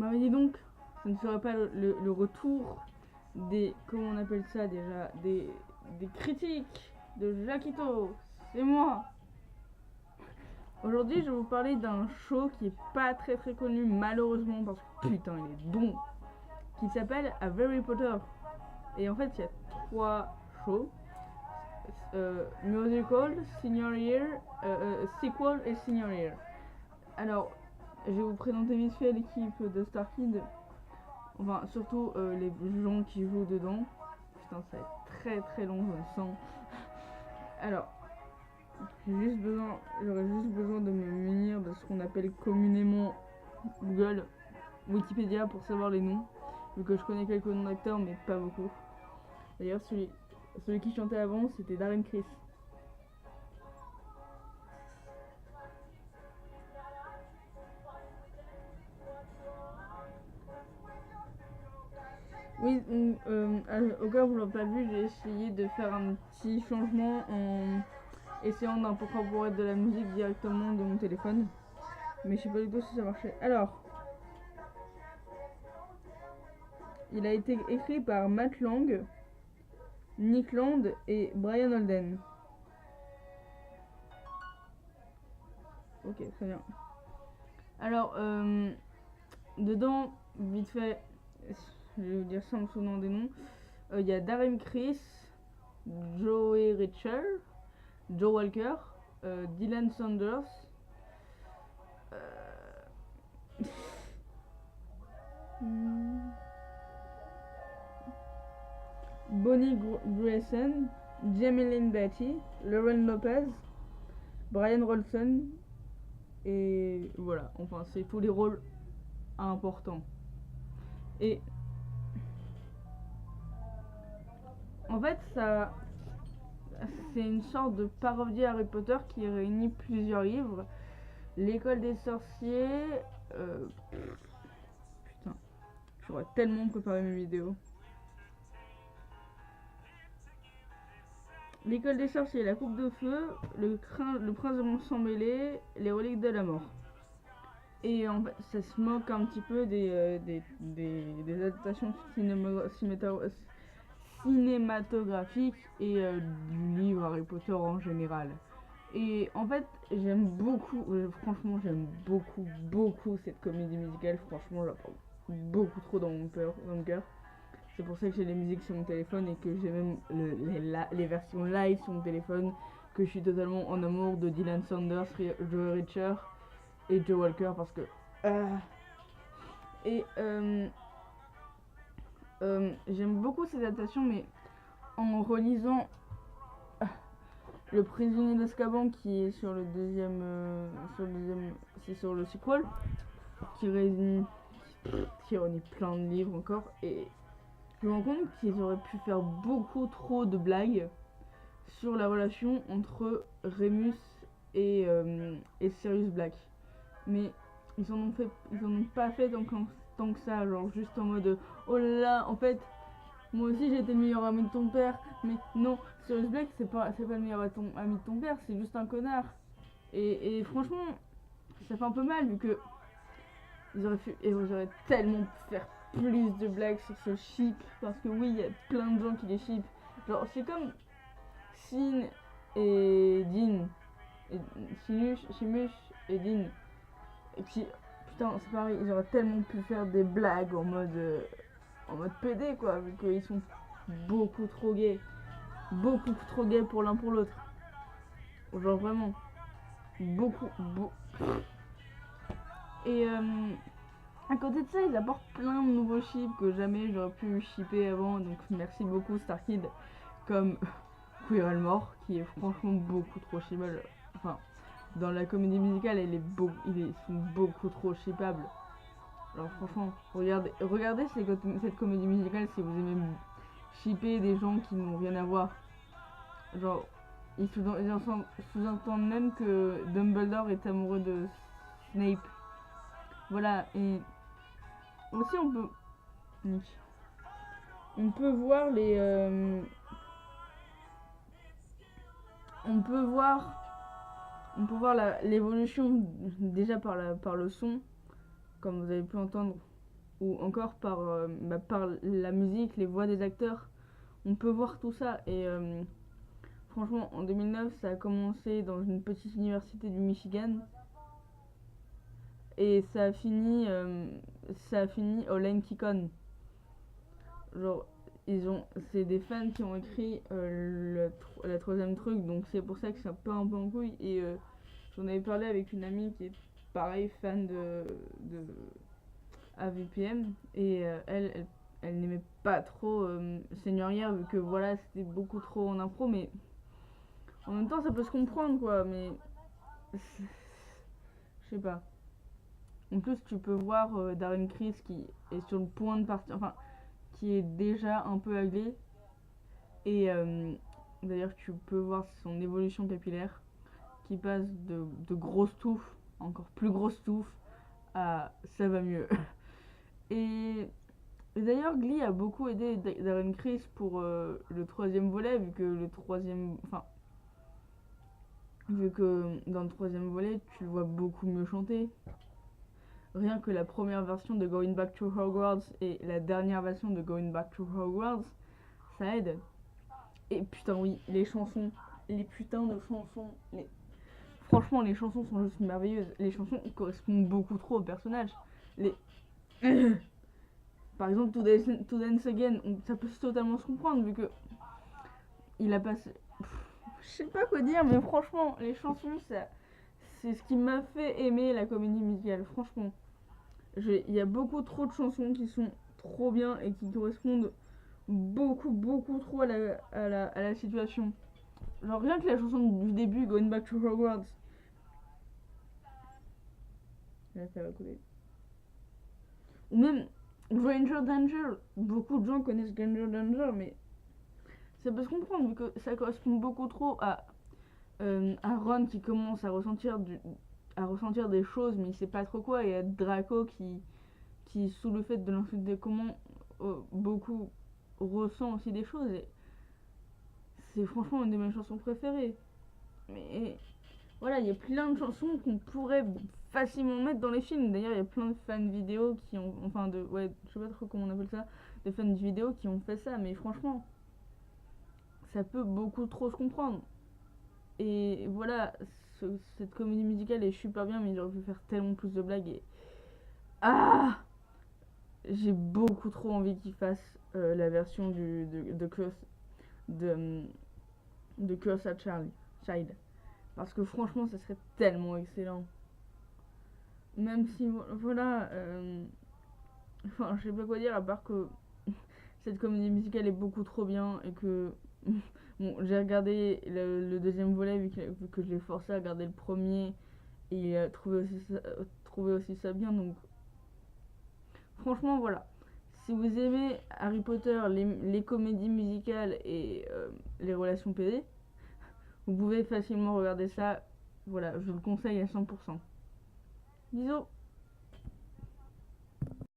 Bah mais dis donc, ça ne serait pas le retour des, comment on appelle ça déjà, des critiques de Jaquito. C'est moi. Aujourd'hui, je vais vous parler d'un show qui est pas très connu malheureusement parce que putain il est bon, qui s'appelle A Harry Potter. Et en fait, il y a 3 shows. Musical, Senior Year, Sequel et Senior Year. Alors, je vais vous présenter vite fait l'équipe de Star Kid. Enfin, surtout les gens qui jouent dedans. Putain, ça va être très long, je le sens. Alors, j'aurais juste besoin de me munir de ce qu'on appelle communément Google, Wikipédia pour savoir les noms. Vu que je connais quelques noms d'acteurs, mais pas beaucoup. D'ailleurs, celui qui chantait avant, c'était Darren Criss. Oui, au cas où vous l'avez pas vu, j'ai essayé de faire un petit changement en essayant d'incorporer de la musique directement de mon téléphone. Mais je sais pas du tout si ça marchait. Alors, il a été écrit par Matt Lang, Nick Land et Brian Holden. Ok, très bien. Alors, dedans, vite fait, je vais vous dire ça en me souvenant des noms. Il y a Darren Criss, Joey Richer, Joe Walker, Dylan Sanders, Bonnie Grayson, Jamie Lynn Batty, Lauren Lopez, Brian Rolson, et voilà, enfin c'est tous les rôles importants. Et en fait, ça, c'est une sorte de parodie Harry Potter qui réunit plusieurs livres. L'école des sorciers. Putain, j'aurais tellement préparé mes vidéos. L'école des sorciers, la coupe de feu, le prince de sang mêlé, les reliques de la mort. Et en fait, ça se moque un petit peu des adaptations cinématographiques et du livre Harry Potter en général. Et en fait, j'aime beaucoup, franchement, j'aime beaucoup cette comédie musicale. Franchement, je la prends beaucoup trop dans mon cœur. C'est pour ça que j'ai les musiques sur mon téléphone et que j'ai même les versions live sur mon téléphone. Que je suis totalement en amour de Dylan Sanders, Joe Richer et Joe Walker parce que. Et j'aime beaucoup ces adaptations, mais en relisant Le prisonnier d'Azkaban qui est sur le deuxième, c'est sur le sequel qui réunit plein de livres encore, et je me rends compte qu'ils auraient pu faire beaucoup trop de blagues sur la relation entre Remus et Sirius Black, mais ils en ont pas fait tant que ça, genre juste en mode oh là là, en fait moi aussi j'étais le meilleur ami de ton père, mais non, Sirius Black c'est pas le meilleur ami de ton père, c'est juste un connard. Et franchement, ça fait un peu mal vu que ils auraient tellement pu faire plus de blagues sur ce ship, parce que oui, il y a plein de gens qui les ship. Genre c'est comme Sin et Dean, et Shimush et Dean, et qui, putain c'est pareil, ils auraient tellement pu faire des blagues en mode PD quoi, vu qu'ils sont beaucoup trop gays. Beaucoup trop gays pour l'un pour l'autre. Genre vraiment. Beaucoup. Et à côté de ça, ils apportent plein de nouveaux chips que jamais j'aurais pu shipper avant. Donc merci beaucoup Star Kid. Comme Queer Elmore, qui est franchement beaucoup trop shippable. Enfin, dans la comédie musicale, ils sont beaucoup trop shippables. Alors franchement, regardez cette comédie musicale si vous aimez shipper des gens qui n'ont rien à voir. Genre, ils sous-entendent même que Dumbledore est amoureux de Snape. Voilà, et aussi on peut voir on peut voir l'évolution déjà par le son, comme vous avez pu entendre ou encore par la musique, les voix des acteurs. On peut voir tout ça. Et franchement, en 2009, ça a commencé dans une petite université du Michigan. Et ça a fini au Lane Kikon. Genre, c'est des fans qui ont écrit la troisième truc, donc c'est pour ça que c'est un peu en couille. Et j'en avais parlé avec une amie qui est pareil, fan de AVPM, et elle n'aimait pas trop Seigneurière, vu que voilà, c'était beaucoup trop en impro, mais en même temps, ça peut se comprendre, quoi, mais je sais pas. En plus, tu peux voir Darren Criss qui est sur le point de partir, enfin, qui est déjà un peu âgé. Et d'ailleurs, tu peux voir son évolution capillaire qui passe de grosse touffe, encore plus grosse touffe, à ça va mieux. Et, et d'ailleurs, Glee a beaucoup aidé Darren Criss pour le troisième volet, vu que dans le troisième volet, tu le vois beaucoup mieux chanter. Rien que la première version de Going Back to Hogwarts et la dernière version de Going Back to Hogwarts, ça aide. Et putain, oui, les chansons, les putains de chansons, franchement, les chansons sont juste merveilleuses. Les chansons correspondent beaucoup trop au personnage. Les... Par exemple, To Dance Again, ça peut totalement se comprendre vu que il a passé. Je sais pas quoi dire, mais franchement, les chansons, c'est ce qui m'a fait aimer la comédie musicale. Franchement, il y a beaucoup trop de chansons qui sont trop bien et qui correspondent beaucoup trop à la situation. Genre rien que la chanson du début, Going Back to Hogwarts. Là, ça va couler. Ou même Granger Danger. Beaucoup de gens connaissent Granger Danger, mais ça peut se comprendre vu que ça correspond beaucoup trop à Ron qui commence à ressentir des choses, mais il sait pas trop quoi, et à Draco qui sous le fait de l'insulte des communs, beaucoup ressent aussi des choses. Et c'est franchement une de mes chansons préférées. Mais voilà, il y a plein de chansons qu'on pourrait facilement mettre dans les films. D'ailleurs, il y a plein de fans vidéo qui ont. Enfin, ouais, je sais pas trop comment on appelle ça. De fans vidéo qui ont fait ça, mais franchement, ça peut beaucoup trop se comprendre. Et voilà, cette comédie musicale est super bien, mais j'aurais pu faire tellement plus de blagues. Et. Ah! J'ai beaucoup trop envie qu'ils fassent la version de Curse. De Curse at Child. Parce que franchement, ça serait tellement excellent. Même si, voilà, enfin, je sais pas quoi dire à part que cette comédie musicale est beaucoup trop bien et que, bon, j'ai regardé le deuxième volet vu que je l'ai forcé à regarder le premier et trouvé aussi ça bien, donc franchement, voilà. Si vous aimez Harry Potter, les comédies musicales et les relations PD, vous pouvez facilement regarder ça. Voilà, je vous le conseille à 100%. Bisous.